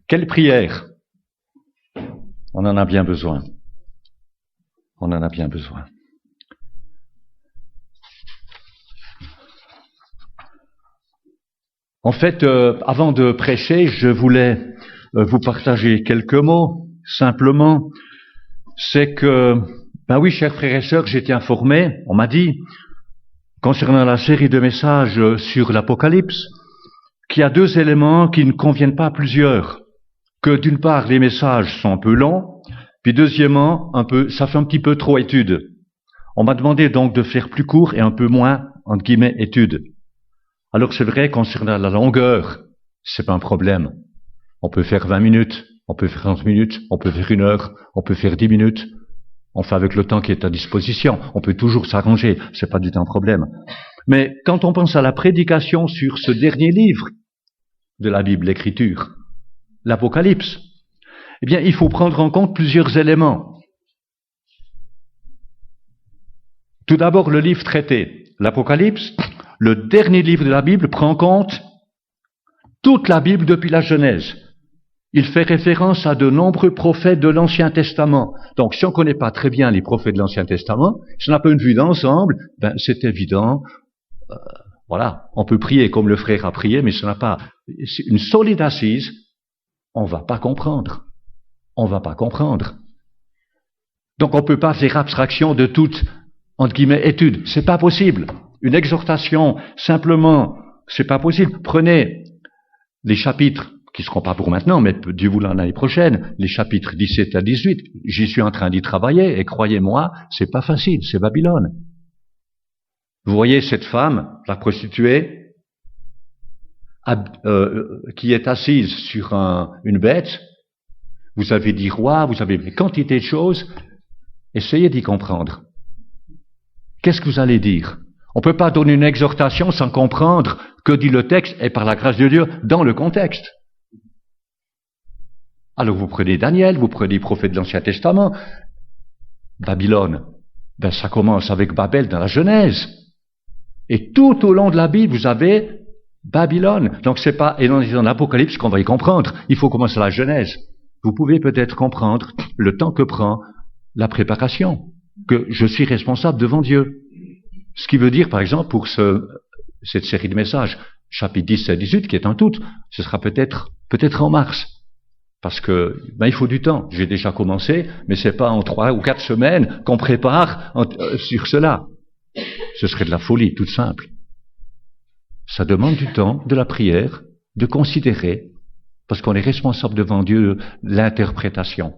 Quelle prière? On en a bien besoin. On en a bien besoin. En fait, avant de prêcher, je voulais vous partager quelques mots, simplement. C'est que, ben oui, chers frères et sœurs, j'ai été informé, on m'a dit, concernant la série de messages sur l'Apocalypse, qu'il y a deux éléments qui ne conviennent pas à plusieurs. Que d'une part, les messages sont un peu longs, puis deuxièmement, ça fait un petit peu trop étude. On m'a demandé donc de faire plus court et un peu moins, entre guillemets, étude. Alors c'est vrai, concernant la longueur, c'est pas un problème. On peut faire 20 minutes, on peut faire 30 minutes, on peut faire 1 heure, on peut faire 10 minutes. On fait avec le temps qui est à disposition. On peut toujours s'arranger, c'est pas du tout un problème. Mais quand on pense à la prédication sur ce dernier livre de la Bible, l'Écriture, l'Apocalypse, eh bien, il faut prendre en compte plusieurs éléments. Tout d'abord, le livre traité, l'Apocalypse, le dernier livre de la Bible, prend en compte toute la Bible depuis la Genèse. Il fait référence à de nombreux prophètes de l'Ancien Testament. Donc, si on ne connaît pas très bien les prophètes de l'Ancien Testament, si on n'a pas une vue d'ensemble, ben, c'est évident. Voilà, on peut prier comme le frère a prié, mais si on n'a pas une solide assise, on ne va pas comprendre. On ne va pas comprendre. Donc, on ne peut pas faire abstraction de toute, entre guillemets, étude. C'est pas possible. Une exhortation, simplement, c'est pas possible. Prenez les chapitres qui ne seront pas pour maintenant, mais Dieu voulant l'année prochaine, les chapitres 17 à 18, j'y suis en train d'y travailler, et croyez-moi, c'est pas facile, c'est Babylone. Vous voyez cette femme, la prostituée, qui est assise sur une bête, vous avez dit roi, vous avez une quantité de choses, essayez d'y comprendre. Qu'est-ce que vous allez dire? On ne peut pas donner une exhortation sans comprendre que dit le texte, et par la grâce de Dieu, dans le contexte. Alors vous prenez Daniel, vous prenez les prophètes de l'Ancien Testament, Babylone, ben ça commence avec Babel dans la Genèse. Et tout au long de la Bible, vous avez Babylone. Donc c'est pas et dans l'Apocalypse qu'on va y comprendre. Il faut commencer la Genèse. Vous pouvez peut-être comprendre le temps que prend la préparation, que je suis responsable devant Dieu. Ce qui veut dire, par exemple, pour cette série de messages, chapitre 10 à 18, qui est en tout, ce sera peut-être en mars. Parce que, il faut du temps. J'ai déjà commencé, mais c'est pas en 3 ou 4 semaines qu'on prépare sur cela. Ce serait de la folie, toute simple. Ça demande du temps, de la prière, de considérer, parce qu'on est responsable devant Dieu, l'interprétation.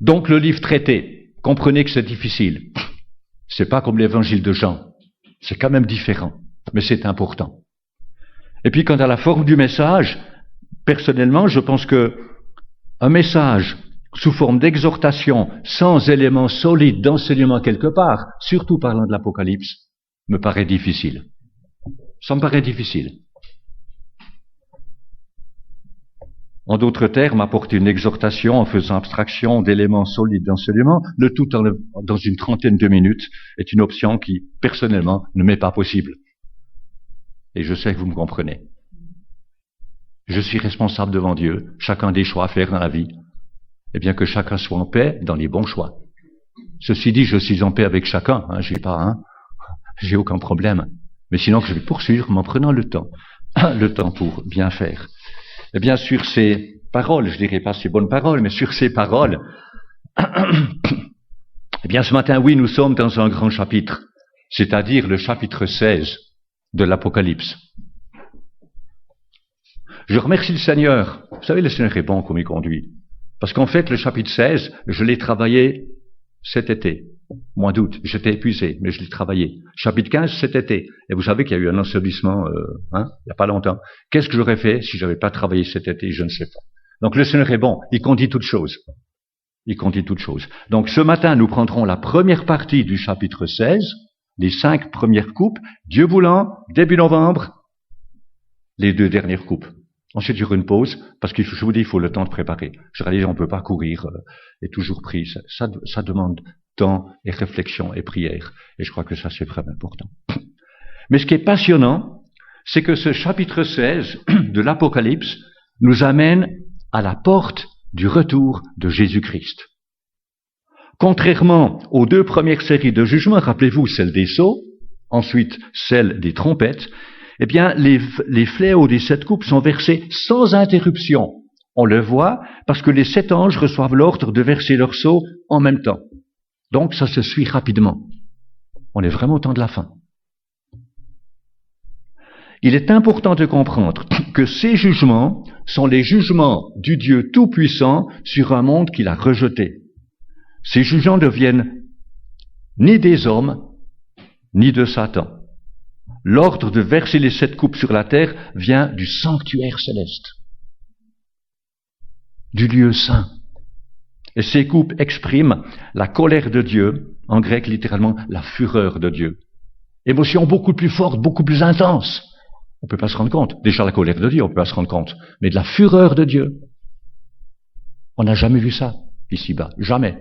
Donc le livre traité, comprenez que c'est difficile. C'est pas comme l'évangile de Jean. C'est quand même différent, mais c'est important. Et puis quant à la forme du message, personnellement, je pense que un message sous forme d'exhortation, sans éléments solides d'enseignement quelque part, surtout parlant de l'Apocalypse, me paraît difficile. Ça me paraît difficile. En d'autres termes, apporter une exhortation en faisant abstraction d'éléments solides d'enseignement, le tout dans une trentaine de minutes, est une option qui, personnellement, ne m'est pas possible. Et je sais que vous me comprenez. Je suis responsable devant Dieu, chacun des choix à faire dans la vie, et bien que chacun soit en paix dans les bons choix. Ceci dit, je suis en paix avec chacun, j'ai aucun problème. Mais sinon, je vais poursuivre en prenant le temps pour bien faire. Et bien, sur ces paroles, je dirais pas ces bonnes paroles, mais sur ces paroles, eh bien, ce matin, oui, nous sommes dans un grand chapitre, c'est-à-dire le chapitre 16 de l'Apocalypse. Je remercie le Seigneur. Vous savez, le Seigneur est bon comme il conduit. Parce qu'en fait, le chapitre 16, je l'ai travaillé cet été, mois d'août. J'étais épuisé, mais je l'ai travaillé. Chapitre 15, cet été. Et vous savez qu'il y a eu un ensevelissement, il n'y a pas longtemps. Qu'est-ce que j'aurais fait si j'avais pas travaillé cet été? Je ne sais pas. Donc le Seigneur est bon. Il conduit toutes choses. Il conduit toutes choses. Donc ce matin, nous prendrons la première partie du chapitre 16, les 5 premières coupes. Dieu voulant, début novembre, les 2 dernières coupes. Ensuite, il y aura une pause, parce que je vous dis, il faut le temps de préparer. Je réalise, on ne peut pas courir et toujours pris. Ça demande temps et réflexion et prière. Et je crois que ça, c'est vraiment important. Mais ce qui est passionnant, c'est que ce chapitre 16 de l'Apocalypse nous amène à la porte du retour de Jésus-Christ. Contrairement aux deux premières séries de jugements, rappelez-vous celle des sceaux, ensuite celle des trompettes, eh bien les fléaux des 7 coupes sont versés sans interruption. On le voit parce que les 7 anges reçoivent l'ordre de verser leurs sceaux en même temps. Donc ça se suit rapidement. On est vraiment au temps de la fin. Il est important de comprendre que ces jugements sont les jugements du Dieu Tout-Puissant sur un monde qu'il a rejeté. Ces jugements ne viennent ni des hommes, ni de Satan. L'ordre de verser les 7 coupes sur la terre vient du sanctuaire céleste, du lieu saint. Et ces coupes expriment la colère de Dieu, en grec littéralement la fureur de Dieu. Émotion beaucoup plus forte, beaucoup plus intense. On ne peut pas se rendre compte. Déjà la colère de Dieu, on ne peut pas se rendre compte. Mais de la fureur de Dieu. On n'a jamais vu ça ici-bas. Jamais.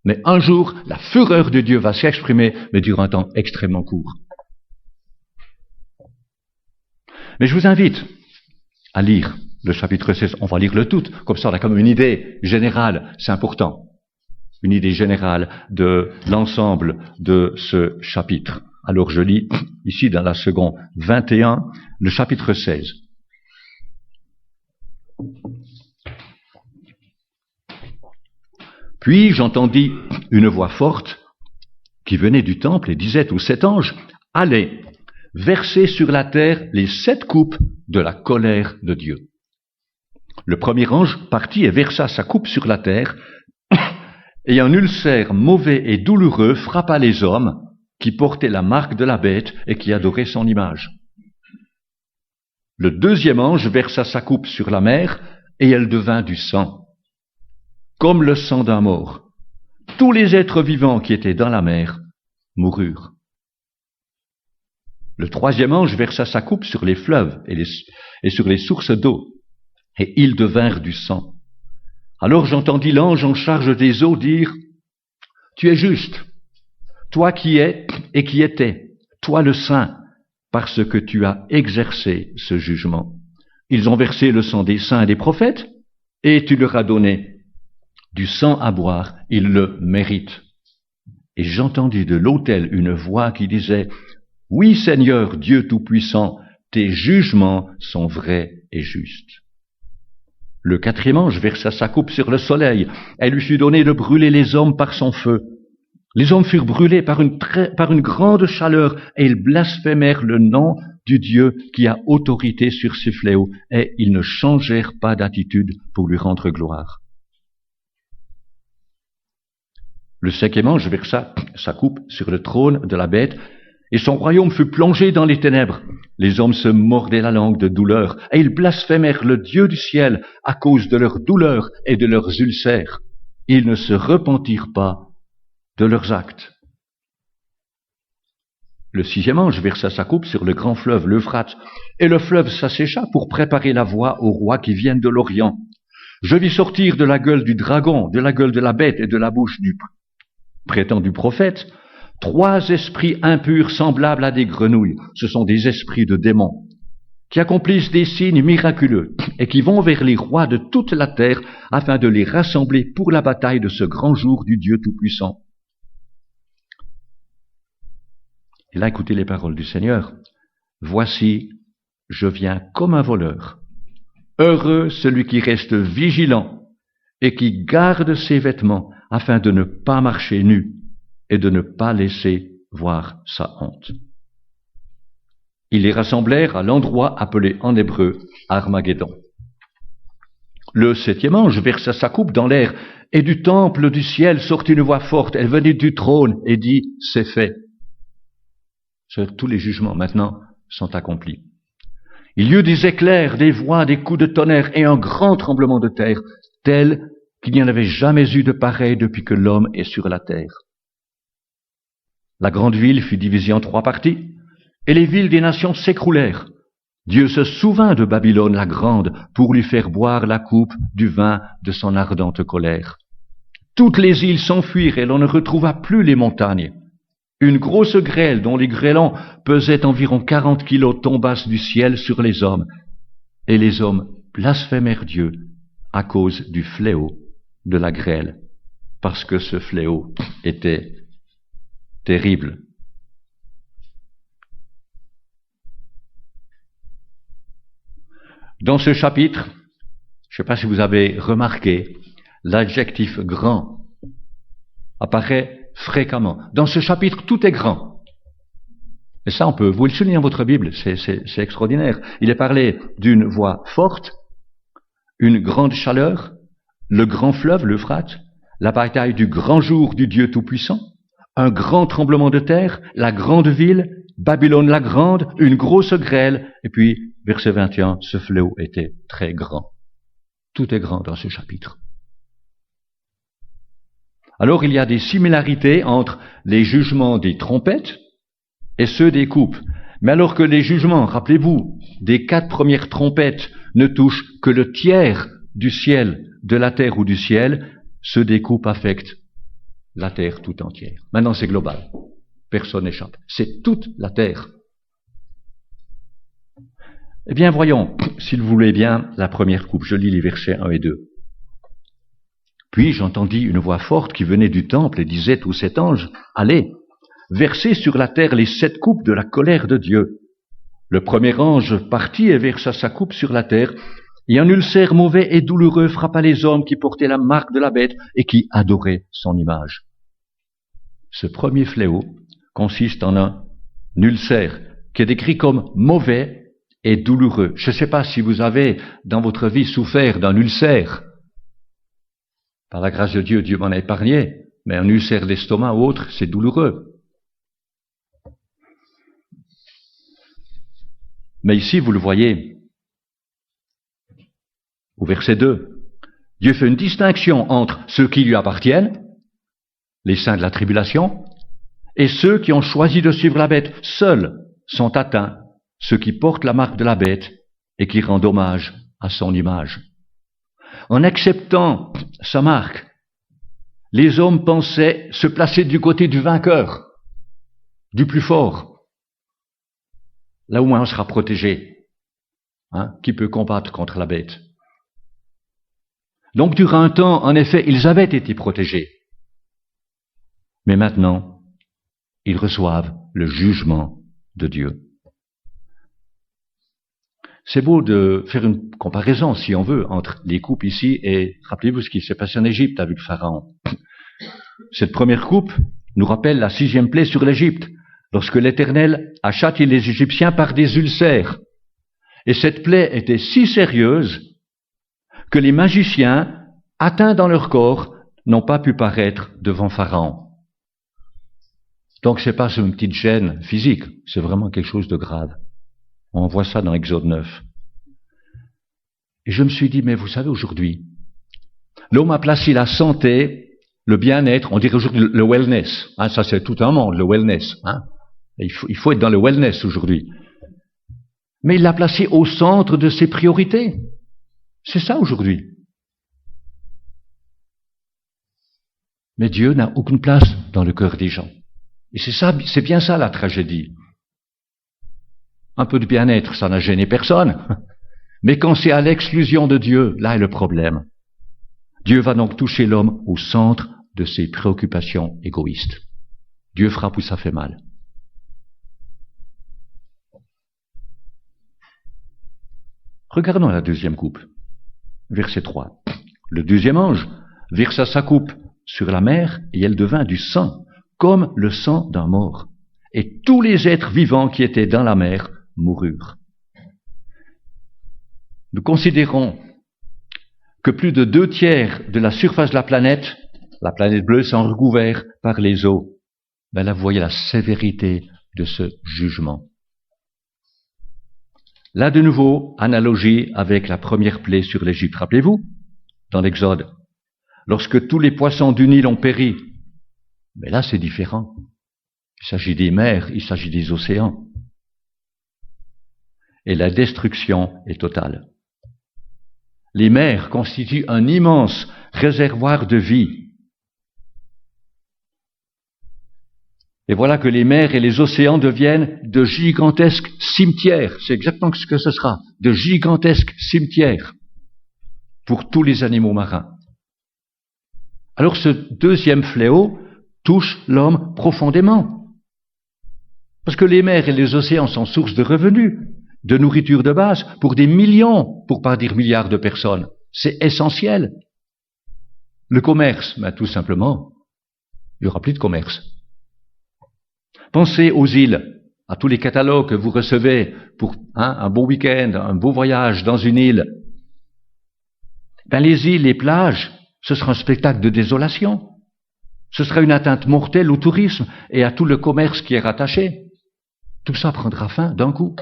Mais un jour, la fureur de Dieu va s'exprimer, mais durant un temps extrêmement court. Mais je vous invite à lire le chapitre 16. On va lire le tout. Comme ça, on a comme une idée générale. C'est important. Une idée générale de l'ensemble de ce chapitre. Alors je lis ici dans la seconde 21, le chapitre 16. Puis j'entendis une voix forte qui venait du temple et disait aux 7 anges, « Allez, versez sur la terre les 7 coupes de la colère de Dieu. » Le premier ange partit et versa sa coupe sur la terre, et un ulcère mauvais et douloureux frappa les hommes qui portaient la marque de la bête et qui adoraient son image. Le deuxième ange versa sa coupe sur la mer, et elle devint du sang, comme le sang d'un mort. Tous les êtres vivants qui étaient dans la mer moururent. Le troisième ange versa sa coupe sur les fleuves et sur les sources d'eau, et ils devinrent du sang. Alors j'entendis l'ange en charge des eaux dire, « Tu es juste, toi qui es et qui étais, toi le saint, parce que tu as exercé ce jugement. Ils ont versé le sang des saints et des prophètes, et tu leur as donné du sang à boire, ils le méritent. » Et j'entendis de l'autel une voix qui disait, « Oui, Seigneur, Dieu Tout-Puissant, tes jugements sont vrais et justes. » Le quatrième ange versa sa coupe sur le soleil. Elle lui fut donnée de brûler les hommes par son feu. Les hommes furent brûlés par une grande chaleur, et ils blasphémèrent le nom du Dieu qui a autorité sur ces fléaux, et ils ne changèrent pas d'attitude pour lui rendre gloire. Le cinquième ange versa sa coupe sur le trône de la bête, et son royaume fut plongé dans les ténèbres. Les hommes se mordaient la langue de douleur, et ils blasphémèrent le Dieu du ciel à cause de leurs douleurs et de leurs ulcères. Ils ne se repentirent pas de leurs actes. Le sixième ange versa sa coupe sur le grand fleuve, l'Euphrate, et le fleuve s'assécha pour préparer la voie aux rois qui viennent de l'Orient. Je vis sortir de la gueule du dragon, de la gueule de la bête et de la bouche du prétendu prophète, 3 esprits impurs semblables à des grenouilles. Ce sont des esprits de démons qui accomplissent des signes miraculeux et qui vont vers les rois de toute la terre afin de les rassembler pour la bataille de ce grand jour du Dieu Tout-Puissant. Et là, écoutez les paroles du Seigneur. « Voici, je viens comme un voleur. Heureux celui qui reste vigilant et qui garde ses vêtements afin de ne pas marcher nu et de ne pas laisser voir sa honte. » Ils les rassemblèrent à l'endroit appelé en hébreu Armageddon. Le septième ange versa sa coupe dans l'air, et du temple du ciel sortit une voix forte. Elle venait du trône et dit, « C'est fait. » Tous les jugements maintenant sont accomplis. Il y eut des éclairs, des voix, des coups de tonnerre et un grand tremblement de terre, tel qu'il n'y en avait jamais eu de pareil depuis que l'homme est sur la terre. La grande ville fut divisée en 3 parties, et les villes des nations s'écroulèrent. Dieu se souvint de Babylone la grande pour lui faire boire la coupe du vin de son ardente colère. Toutes les îles s'enfuirent et l'on ne retrouva plus les montagnes. Une grosse grêle dont les grêlons pesaient environ 40 kilos tomba du ciel sur les hommes, et les hommes blasphémèrent Dieu à cause du fléau de la grêle, parce que ce fléau était terrible. Dans ce chapitre, je ne sais pas si vous avez remarqué, l'adjectif grand apparaît fréquemment. Dans ce chapitre, tout est grand. Et ça, on peut vous le souligner dans votre Bible, c'est extraordinaire. Il est parlé d'une voix forte, une grande chaleur, le grand fleuve, l'Euphrate, la bataille du grand jour du Dieu Tout-Puissant, un grand tremblement de terre, la grande ville, Babylone la grande, une grosse grêle, et puis, verset 21, ce fléau était très grand. Tout est grand dans ce chapitre. Alors, il y a des similarités entre les jugements des trompettes et ceux des coupes. Mais alors que les jugements, rappelez-vous, des 4 premières trompettes ne touchent que le tiers du ciel, de la terre ou du ciel, ceux des coupes affectent la terre tout entière. Maintenant, c'est global. Personne n'échappe. C'est toute la terre. Eh bien, voyons, s'il vous voulez bien, la première coupe. Je lis les versets 1 et 2. Puis j'entendis une voix forte qui venait du temple et disait aux 7 anges, « Allez, versez sur la terre les 7 coupes de la colère de Dieu. » Le premier ange partit et versa sa coupe sur la terre, et un ulcère mauvais et douloureux frappa les hommes qui portaient la marque de la bête et qui adoraient son image. Ce premier fléau consiste en un ulcère qui est décrit comme mauvais et douloureux. Je ne sais pas si vous avez dans votre vie souffert d'un ulcère. Par la grâce de Dieu, Dieu m'en a épargné, mais un ulcère d'estomac ou autre, c'est douloureux. Mais ici, vous le voyez, au verset 2, Dieu fait une distinction entre ceux qui lui appartiennent, les saints de la tribulation, et ceux qui ont choisi de suivre la bête. Seuls sont atteints ceux qui portent la marque de la bête et qui rendent hommage à son image. En acceptant sa marque, les hommes pensaient se placer du côté du vainqueur, du plus fort. Là au moins on sera protégé. Qui peut combattre contre la bête? Donc durant un temps, en effet, ils avaient été protégés. Mais maintenant, ils reçoivent le jugement de Dieu. C'est beau de faire une comparaison, si on veut, entre les coupes ici et, rappelez-vous ce qui s'est passé en Égypte avec le Pharaon. Cette première coupe nous rappelle la 6e plaie sur l'Égypte, lorsque l'Éternel a châtié les Égyptiens par des ulcères. Et cette plaie était si sérieuse que les magiciens, atteints dans leur corps, n'ont pas pu paraître devant Pharaon. Donc c'est pas une petite gêne physique, c'est vraiment quelque chose de grave. On voit ça dans Exode 9. Et je me suis dit, mais vous savez, aujourd'hui, l'homme a placé la santé, le bien-être, on dirait aujourd'hui le wellness. Ça c'est tout un monde, le wellness. Il faut être dans le wellness aujourd'hui. Mais il l'a placé au centre de ses priorités. C'est ça aujourd'hui. Mais Dieu n'a aucune place dans le cœur des gens. Et c'est bien ça la tragédie. Un peu de bien-être, ça n'a gêné personne. Mais quand c'est à l'exclusion de Dieu, là est le problème. Dieu va donc toucher l'homme au centre de ses préoccupations égoïstes. Dieu frappe où ça fait mal. Regardons la deuxième coupe. Verset 3. Le deuxième ange versa sa coupe sur la mer et elle devint du sang, comme le sang d'un mort. Et tous les êtres vivants qui étaient dans la mer moururent. Nous considérons que plus de 2/3 de la surface de la planète bleue, sont recouverts par les eaux. Ben là, vous voyez la sévérité de ce jugement. Là, de nouveau, analogie avec la première plaie sur l'Égypte. Rappelez-vous, dans l'Exode, lorsque tous les poissons du Nil ont péri. Mais là, c'est différent. Il s'agit des mers, il s'agit des océans. Et la destruction est totale. Les mers constituent un immense réservoir de vie. Et voilà que les mers et les océans deviennent de gigantesques cimetières. C'est exactement ce que ce sera, de gigantesques cimetières pour tous les animaux marins. Alors ce deuxième fléau touche l'homme profondément. Parce que les mers et les océans sont source de revenus, de nourriture de base pour des millions, pour pas dire milliards de personnes. C'est essentiel. Le commerce, tout simplement, il n'y aura plus de commerce. Pensez aux îles, à tous les catalogues que vous recevez pour un beau week-end, un beau voyage dans une île. Les îles, les plages, ce sera un spectacle de désolation. Ce sera une atteinte mortelle au tourisme et à tout le commerce qui est rattaché. Tout ça prendra fin d'un coup.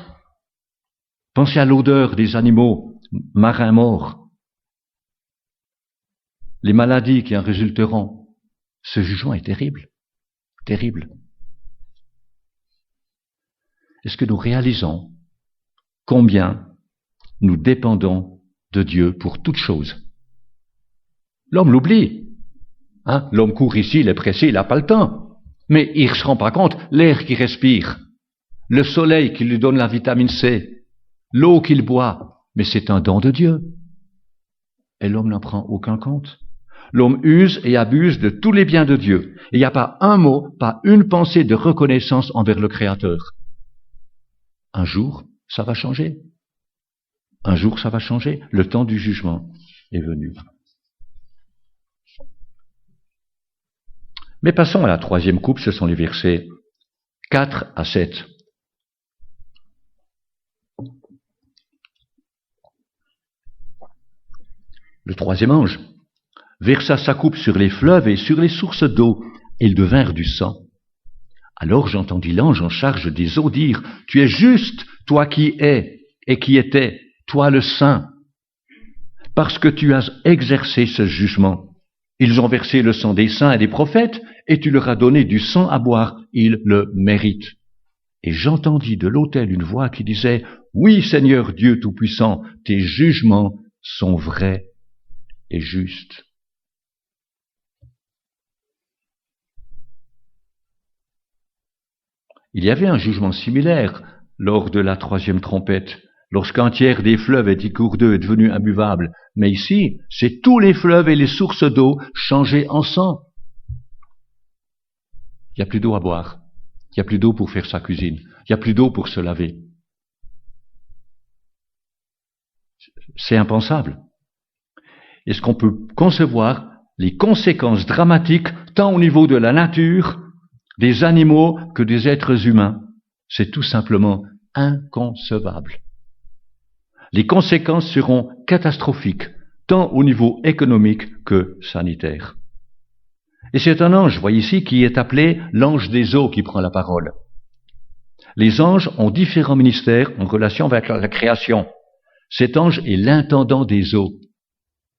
Pensez à l'odeur des animaux marins morts, les maladies qui en résulteront. Ce jugement est terrible, terrible. Est-ce que nous réalisons combien nous dépendons de Dieu pour toute chose? L'homme l'oublie. L'homme court ici, il est pressé, il n'a pas le temps. Mais il ne se rend pas compte, l'air qu'il respire, le soleil qui lui donne la vitamine C, l'eau qu'il boit, mais c'est un don de Dieu. Et l'homme n'en prend aucun compte. L'homme use et abuse de tous les biens de Dieu. Et il n'y a pas un mot, pas une pensée de reconnaissance envers le Créateur. Un jour, ça va changer. Un jour, ça va changer. Le temps du jugement est venu. Mais passons à la troisième coupe, ce sont les versets 4 à 7. Le troisième ange versa sa coupe sur les fleuves et sur les sources d'eau, et ils devinrent du sang. Alors j'entendis l'ange en charge des eaux dire, « Tu es juste, toi qui es et qui étais, toi le Saint, parce que tu as exercé ce jugement. Ils ont versé le sang des saints et des prophètes, et tu leur as donné du sang à boire, ils le méritent. » Et j'entendis de l'autel une voix qui disait, « Oui, Seigneur Dieu Tout-Puissant, tes jugements sont vrais et justes. » Il y avait un jugement similaire lors de la troisième trompette, lorsqu'un tiers des fleuves et des cours d'eau est devenu imbuvable. Mais ici, c'est tous les fleuves et les sources d'eau changés en sang. Il n'y a plus d'eau à boire. Il n'y a plus d'eau pour faire sa cuisine. Il n'y a plus d'eau pour se laver. C'est impensable. Est-ce qu'on peut concevoir les conséquences dramatiques tant au niveau de la nature, des animaux que des êtres humains? C'est tout simplement inconcevable. Les conséquences seront catastrophiques, tant au niveau économique que sanitaire. Et c'est un ange, voyez ici, qui est appelé l'ange des eaux qui prend la parole. Les anges ont différents ministères en relation avec la création. Cet ange est l'intendant des eaux.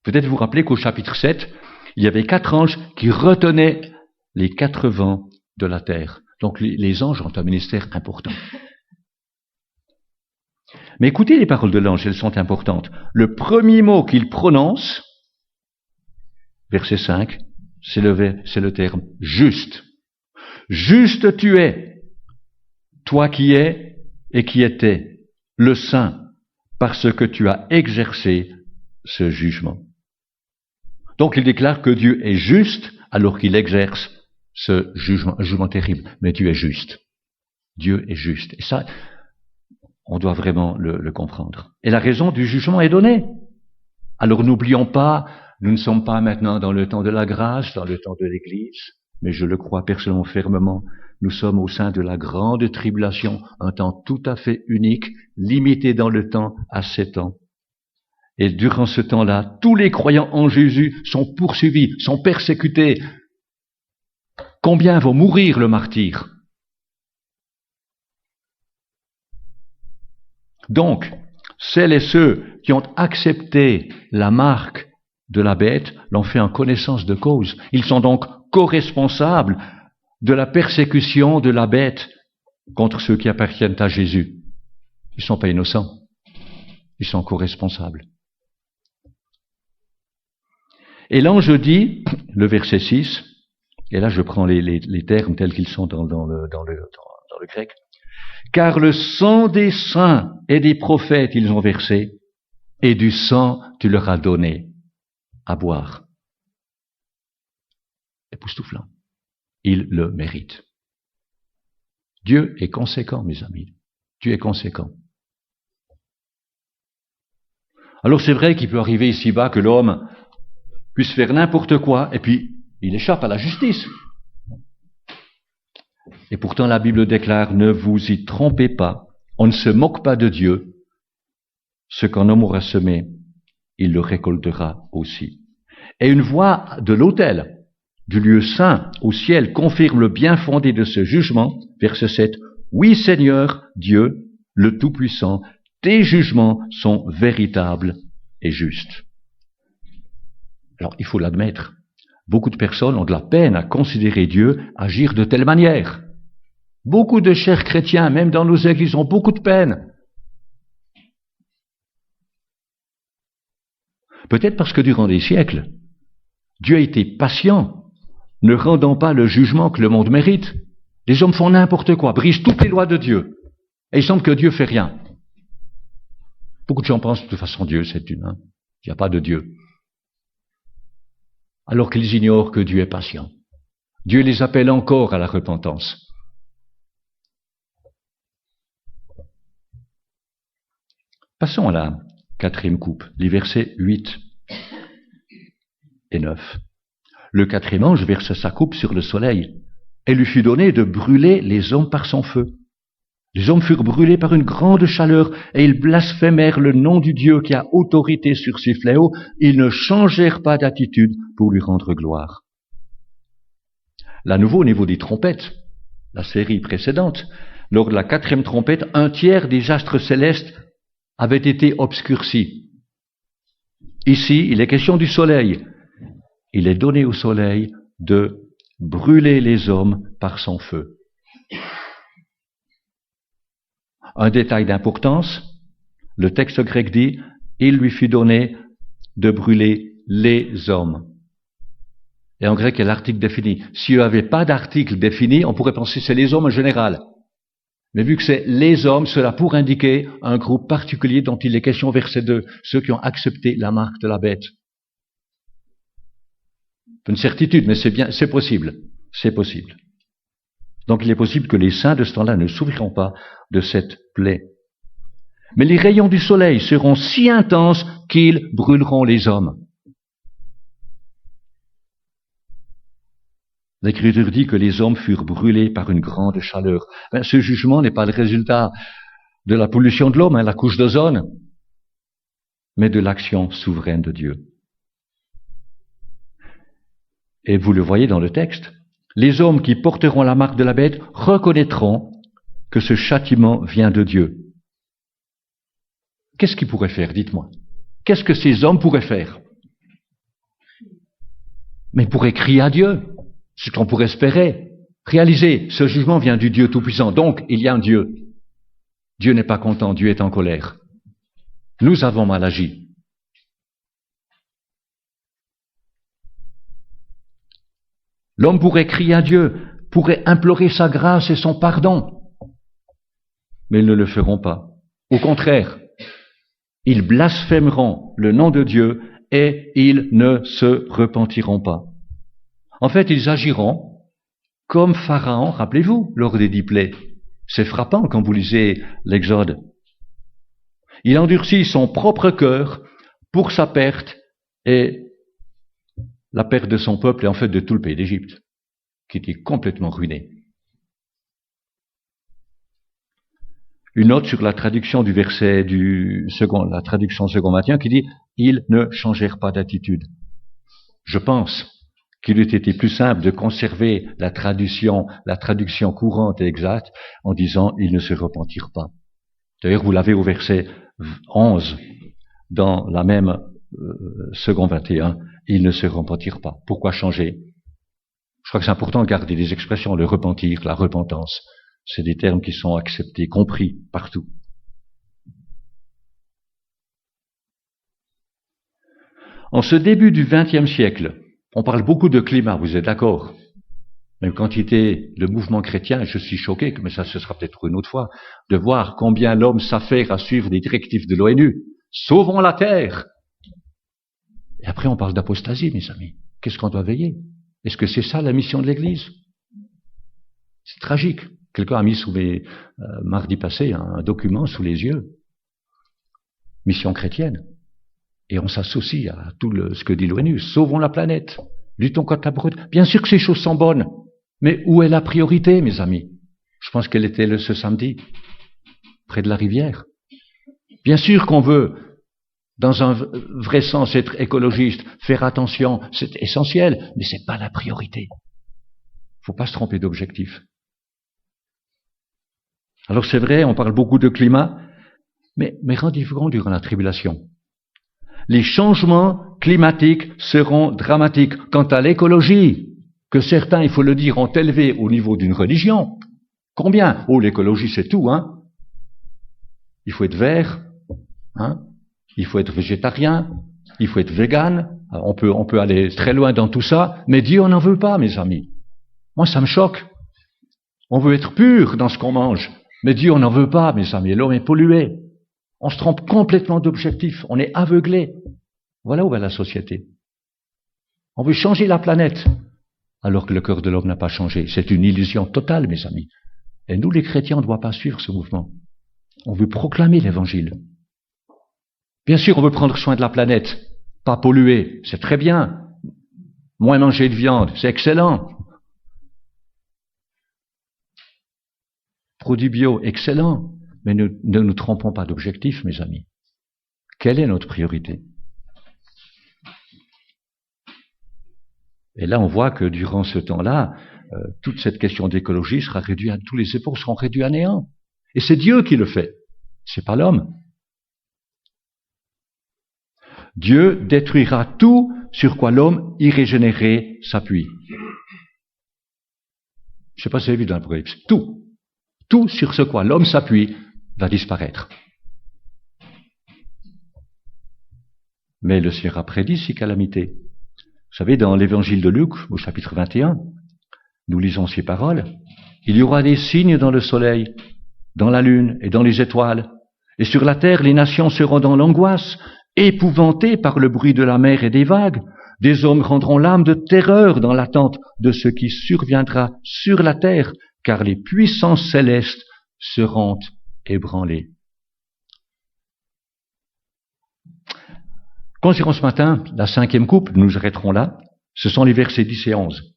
Peut-être vous rappelez qu'au chapitre 7, il y avait 4 anges qui retenaient les 4 vents de la terre. Donc les anges ont un ministère important. Mais écoutez les paroles de l'ange, elles sont importantes. Le premier mot qu'il prononce, verset 5, c'est le terme « juste ». Juste tu es, toi qui es et qui étais, le Saint, parce que tu as exercé ce jugement. Donc il déclare que Dieu est juste alors qu'il exerce ce jugement, un jugement terrible. Mais Dieu est juste. Dieu est juste. Et ça, on doit vraiment le comprendre. Et la raison du jugement est donnée. Alors n'oublions pas, nous ne sommes pas maintenant dans le temps de la grâce, dans le temps de l'Église, mais je le crois personnellement fermement, nous sommes au sein de la grande tribulation, un temps tout à fait unique, limité dans le temps à 7 ans. Et durant ce temps-là, tous les croyants en Jésus sont poursuivis, sont persécutés. Combien vont mourir le martyr? Donc, celles et ceux qui ont accepté la marque de la bête l'ont fait en connaissance de cause. Ils sont donc co-responsables de la persécution de la bête contre ceux qui appartiennent à Jésus. Ils ne sont pas innocents. Ils sont co-responsables. Et l'ange dit, le verset 6, Et là, je prends les termes tels qu'ils sont dans le grec. Car le sang des saints et des prophètes ils ont versé, et du sang tu leur as donné à boire. Époustouflant. Ils le méritent. Dieu est conséquent, mes amis. Dieu est conséquent. Alors c'est vrai qu'il peut arriver ici-bas que l'homme puisse faire n'importe quoi, et puis il échappe à la justice. Et pourtant la Bible déclare, ne vous y trompez pas, on ne se moque pas de Dieu. Ce qu'un homme aura semé, il le récoltera aussi. Et une voix de l'autel, du lieu saint au ciel, confirme le bien fondé de ce jugement. Verset 7. Oui, Seigneur, Dieu, le Tout-Puissant, tes jugements sont véritables et justes. Alors, il faut l'admettre. Beaucoup de personnes ont de la peine à considérer Dieu agir de telle manière. Beaucoup de chers chrétiens, même dans nos églises, ont beaucoup de peine. Peut-être parce que durant des siècles, Dieu a été patient, ne rendant pas le jugement que le monde mérite. Les hommes font n'importe quoi, brisent toutes les lois de Dieu. Et il semble que Dieu fait rien. Beaucoup de gens pensent de toute façon Dieu c'est humain. Il n'y a pas de Dieu. Alors qu'ils ignorent que Dieu est patient. Dieu les appelle encore à la repentance. Passons à la 4e coupe, les versets 8 et 9. Le 4e ange versa sa coupe sur le soleil, et lui fut donné de brûler les hommes par son feu. Les hommes furent brûlés par une grande chaleur, et ils blasphémèrent le nom du Dieu qui a autorité sur ces fléaux. Ils ne changèrent pas d'attitude pour lui rendre gloire. Là, à nouveau, au niveau des trompettes, la série précédente, lors de la 4e trompette, 1/3 des astres célestes avaient été obscurcis. Ici, il est question du soleil. Il est donné au soleil de brûler les hommes par son feu. Un détail d'importance, le texte grec dit « il lui fut donné de brûler les hommes ». Et en grec, il y a l'article défini. S'il n'y avait pas d'article défini, on pourrait penser que c'est les hommes en général. Mais vu que c'est les hommes, cela pourrait indiquer un groupe particulier dont il est question au verset 2, ceux qui ont accepté la marque de la bête. Une certitude, mais c'est possible. C'est possible. Donc il est possible que les saints de ce temps-là ne souffriront pas de cette plaie. Mais les rayons du soleil seront si intenses qu'ils brûleront les hommes. L'Écriture dit que les hommes furent brûlés par une grande chaleur. Ce jugement n'est pas le résultat de la pollution de l'homme, la couche d'ozone, mais de l'action souveraine de Dieu. Et vous le voyez dans le texte, les hommes qui porteront la marque de la bête reconnaîtront que ce châtiment vient de Dieu. Qu'est-ce qu'ils pourraient faire, dites-moi? Qu'est-ce que ces hommes pourraient faire? Mais ils pourraient crier à Dieu, ce qu'on pourrait espérer. Réaliser, ce jugement vient du Dieu Tout-Puissant, donc il y a un Dieu. Dieu n'est pas content, Dieu est en colère. Nous avons mal agi. L'homme pourrait crier à Dieu, pourrait implorer sa grâce et son pardon, mais ils ne le feront pas. Au contraire, ils blasphémeront le nom de Dieu et ils ne se repentiront pas. En fait, ils agiront comme Pharaon, rappelez-vous, lors des 10 plaies. C'est frappant quand vous lisez l'Exode. Il endurcit son propre cœur pour sa perte et la perte de son peuple et en fait de tout le pays d'Égypte, qui était complètement ruiné. Une note sur la traduction du verset la traduction second maintien qui dit « Ils ne changèrent pas d'attitude ». Je pense qu'il eût été plus simple de conserver la traduction courante et exacte en disant « Ils ne se repentirent pas ». D'ailleurs, vous l'avez au verset 11 dans la même second 21, ils ne se repentirent pas. Pourquoi changer? Je crois que c'est important de garder des expressions, le repentir, la repentance. C'est des termes qui sont acceptés, compris partout. En ce début du XXe siècle, on parle beaucoup de climat, vous êtes d'accord? Une quantité de mouvements chrétiens, je suis choqué, mais ça ce sera peut-être pour une autre fois, de voir combien l'homme s'affaire à suivre des directives de l'ONU. Sauvons la terre! Et après on parle d'apostasie, mes amis. Qu'est-ce qu'on doit veiller? Est-ce que c'est ça la mission de l'Église? C'est tragique. Quelqu'un a mis mardi passé un document sous les yeux. Mission chrétienne. Et on s'associe à tout ce que dit l'ONU. Sauvons la planète. Luttons contre la brute. Bien sûr que ces choses sont bonnes. Mais où est la priorité, mes amis? Je pense qu'elle était ce samedi, près de la rivière. Bien sûr qu'on veut, dans un vrai sens, être écologiste, faire attention, c'est essentiel, mais c'est pas la priorité. Faut pas se tromper d'objectif. Alors c'est vrai, on parle beaucoup de climat, mais rendez-vous compte durant la tribulation. Les changements climatiques seront dramatiques. Quant à l'écologie, que certains, il faut le dire, ont élevé au niveau d'une religion. Combien? Oh, l'écologie, c'est tout, hein. Il faut être vert, hein. Il faut être végétarien, il faut être vegan. On peut aller très loin dans tout ça, mais Dieu n'en veut pas, mes amis. Moi, ça me choque. On veut être pur dans ce qu'on mange, mais Dieu n'en veut pas, mes amis. L'homme est pollué. On se trompe complètement d'objectif. On est aveuglé. Voilà où va la société. On veut changer la planète, alors que le cœur de l'homme n'a pas changé. C'est une illusion totale, mes amis. Et nous, les chrétiens, on ne doit pas suivre ce mouvement. On veut proclamer l'Évangile. Bien sûr, on veut prendre soin de la planète, pas polluer, c'est très bien. Moins manger de viande, c'est excellent. Produits bio, excellent. Mais ne nous trompons pas d'objectif, mes amis. Quelle est notre priorité? Et là, on voit que durant ce temps-là, toute cette question d'écologie sera réduite, tous les efforts seront réduits à néant. Et c'est Dieu qui le fait, c'est pas l'homme. Dieu détruira tout sur quoi l'homme irrégénéré s'appuie. Je ne sais pas si vous avez vu dans l'Apocalypse. Tout sur ce quoi l'homme s'appuie va disparaître. Mais le Seigneur a prédit ces calamités. Vous savez, dans l'évangile de Luc, au chapitre 21, nous lisons ces paroles. Il y aura des signes dans le soleil, dans la lune et dans les étoiles. Et sur la terre, les nations seront dans l'angoisse, épouvantées par le bruit de la mer et des vagues. Des hommes rendront l'âme de terreur dans l'attente de ce qui surviendra sur la terre, car les puissances célestes seront ébranlées. Considérons ce matin la 5e coupe, nous arrêterons là. Ce sont les versets 10 et 11.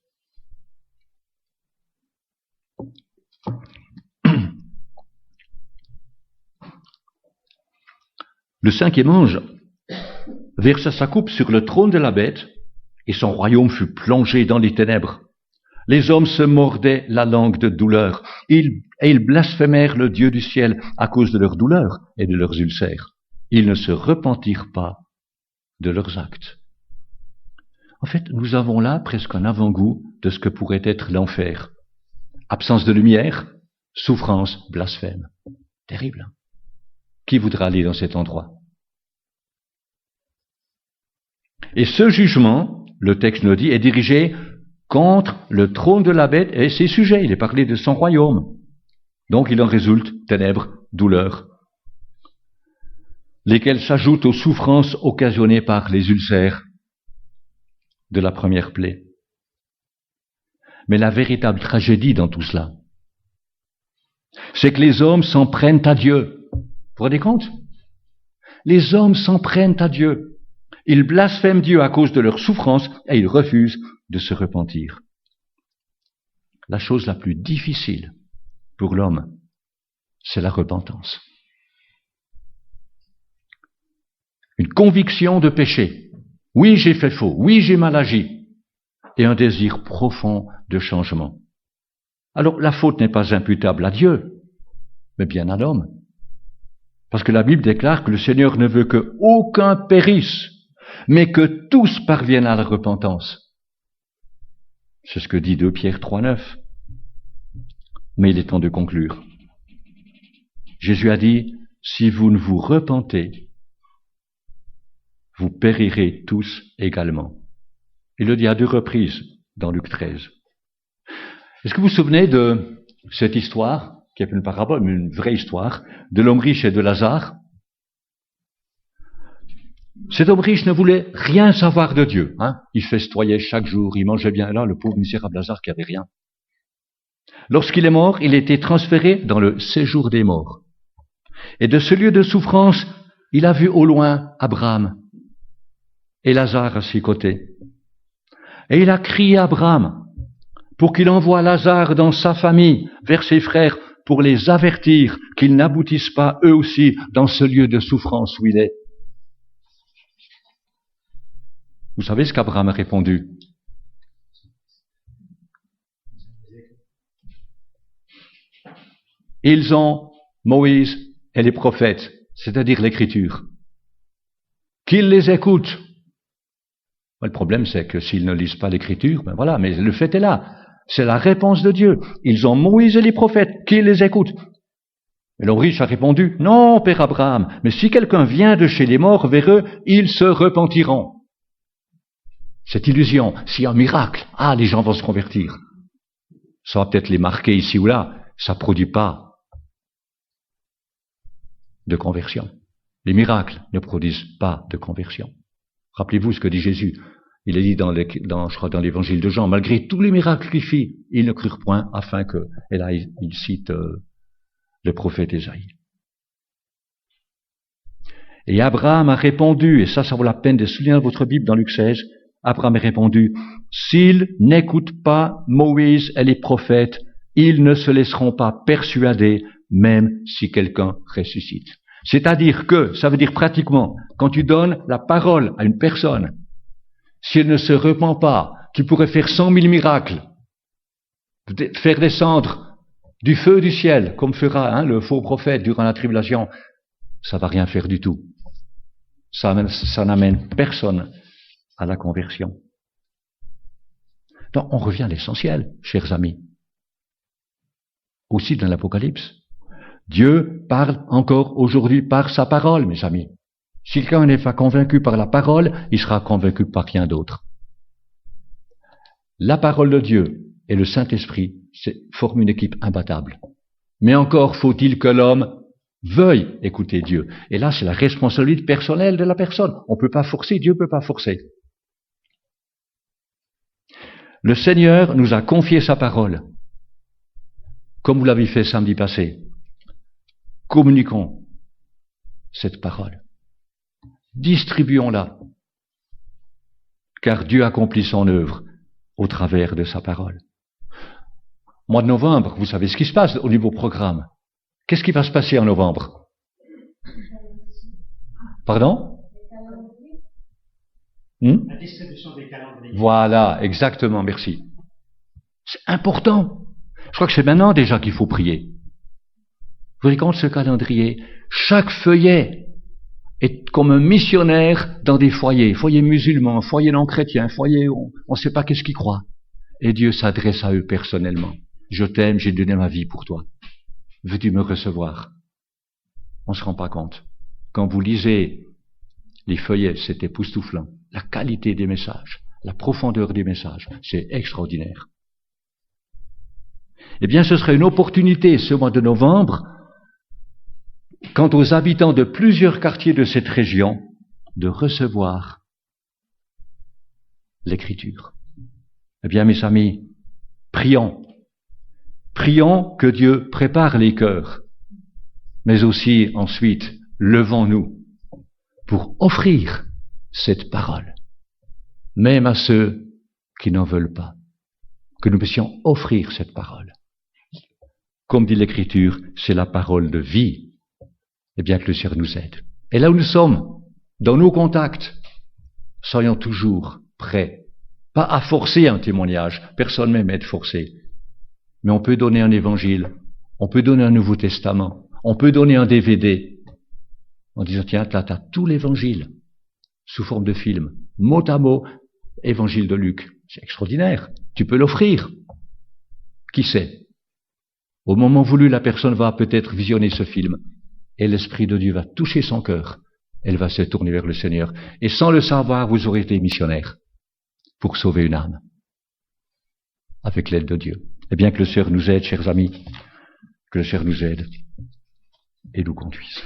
Le 5e ange versa sa coupe sur le trône de la bête, et son royaume fut plongé dans les ténèbres. Les hommes se mordaient la langue de douleur, et ils blasphémèrent le Dieu du ciel à cause de leur douleur et de leurs ulcères. Ils ne se repentirent pas de leurs actes. En fait, nous avons là presque un avant-goût de ce que pourrait être l'enfer. Absence de lumière, souffrance, blasphème. Terrible. Qui voudra aller dans cet endroit? Et ce jugement, le texte nous dit, est dirigé contre le trône de la bête et ses sujets. Il est parlé de son royaume. Donc il en résulte ténèbres, douleurs, lesquelles s'ajoutent aux souffrances occasionnées par les ulcères de la première plaie. Mais la véritable tragédie dans tout cela, c'est que les hommes s'en prennent à Dieu. Vous vous rendez compte? Les hommes s'en prennent à Dieu. Ils blasphèment Dieu à cause de leur souffrance et ils refusent de se repentir. La chose la plus difficile pour l'homme, c'est la repentance. Une conviction de péché. Oui, j'ai fait faux. Oui, j'ai mal agi. Et un désir profond de changement. Alors, la faute n'est pas imputable à Dieu, mais bien à l'homme. Parce que la Bible déclare que le Seigneur ne veut que aucun périsse, mais que tous parviennent à la repentance. C'est ce que dit 2 Pierre 3,9. Mais il est temps de conclure. Jésus a dit, si vous ne vous repentez, vous périrez tous également. Il le dit à 2 reprises dans Luc 13. Est-ce que vous vous souvenez de cette histoire, qui est une parabole, mais une vraie histoire, de l'homme riche et de Lazare? Cet homme riche ne voulait rien savoir de Dieu. Il festoyait chaque jour, il mangeait bien. Et là, le pauvre misérable Lazare qui avait rien. Lorsqu'il est mort, il a été transféré dans le séjour des morts. Et de ce lieu de souffrance, il a vu au loin Abraham et Lazare à ses côtés. Et il a crié à Abraham pour qu'il envoie Lazare dans sa famille, vers ses frères, pour les avertir qu'ils n'aboutissent pas eux aussi dans ce lieu de souffrance où il est. Vous savez ce qu'Abraham a répondu? Ils ont Moïse et les prophètes, c'est-à-dire l'Écriture. Qu'ils les écoutent. Le problème, c'est que s'ils ne lisent pas l'Écriture, ben voilà, mais le fait est là. C'est la réponse de Dieu. Ils ont Moïse et les prophètes, qu'ils les écoutent. Et l'homme riche a répondu, non, Père Abraham, mais si quelqu'un vient de chez les morts vers eux, ils se repentiront. Cette illusion, s'il y a un miracle, les gens vont se convertir. Ça va peut-être les marquer ici ou là, ça ne produit pas de conversion. Les miracles ne produisent pas de conversion. Rappelez-vous ce que dit Jésus. Il est dit dans l'évangile de Jean, malgré tous les miracles qu'il fit, ils ne crurent point afin que, et là il cite le prophète Ésaïe. Et Abraham a répondu, et ça vaut la peine de souligner dans votre Bible dans Luc 16, Abraham a répondu, s'ils n'écoutent pas Moïse et les prophètes, ils ne se laisseront pas persuader, même si quelqu'un ressuscite. C'est-à-dire que, ça veut dire pratiquement, quand tu donnes la parole à une personne, si elle ne se repent pas, tu pourrais faire 100 000 miracles, faire descendre du feu du ciel, comme fera le faux prophète durant la tribulation, ça va rien faire du tout. Ça n'amène personne à la conversion. Donc, on revient à l'essentiel, chers amis. Aussi dans l'Apocalypse. Dieu parle encore aujourd'hui par sa parole, mes amis. Si quelqu'un n'est pas convaincu par la parole, il sera convaincu par rien d'autre. La parole de Dieu et le Saint-Esprit forment une équipe imbattable. Mais encore faut-il que l'homme veuille écouter Dieu. Et là, c'est la responsabilité personnelle de la personne. On ne peut pas forcer, Dieu ne peut pas forcer. Le Seigneur nous a confié sa parole, comme vous l'avez fait samedi passé. Communiquons cette parole. Distribuons-la, car Dieu accomplit son œuvre au travers de sa parole. Mois de novembre, vous savez ce qui se passe au niveau programme. Qu'est-ce qui va se passer en novembre? Pardon? La distribution des calendriers. Voilà, exactement, merci. C'est important. Je crois que c'est maintenant déjà qu'il faut prier. Vous voyez compte ce calendrier? Chaque feuillet est comme un missionnaire dans des foyers musulmans, foyers non chrétiens, foyers où on ne sait pas qu'est-ce qu'ils croient. Et Dieu s'adresse à eux personnellement. Je t'aime, j'ai donné ma vie pour toi. Veux-tu me recevoir? On ne se rend pas compte. Quand vous lisez les feuillets, c'est époustouflant. La qualité des messages, la profondeur des messages, c'est extraordinaire. Eh bien, ce serait une opportunité, ce mois de novembre, quant aux habitants de plusieurs quartiers de cette région, de recevoir l'Écriture. Eh bien, mes amis, prions. Prions que Dieu prépare les cœurs, mais aussi, ensuite, levons-nous pour offrir cette parole, même à ceux qui n'en veulent pas, que nous puissions offrir cette parole. Comme dit l'Écriture, c'est la parole de vie. Eh bien, que le Seigneur nous aide. Et là où nous sommes, dans nos contacts, soyons toujours prêts, pas à forcer un témoignage, personne n'aime être forcé, mais on peut donner un évangile, on peut donner un Nouveau Testament, on peut donner un DVD, en disant, tiens, là, t'as tout l'évangile, sous forme de film, mot à mot, évangile de Luc. C'est extraordinaire, tu peux l'offrir. Qui sait? Au moment voulu, la personne va peut-être visionner ce film, et l'Esprit de Dieu va toucher son cœur. Elle va se tourner vers le Seigneur. Et sans le savoir, vous aurez été missionnaire pour sauver une âme. Avec l'aide de Dieu. Eh bien, que le Seigneur nous aide, chers amis, que le Seigneur nous aide et nous conduise.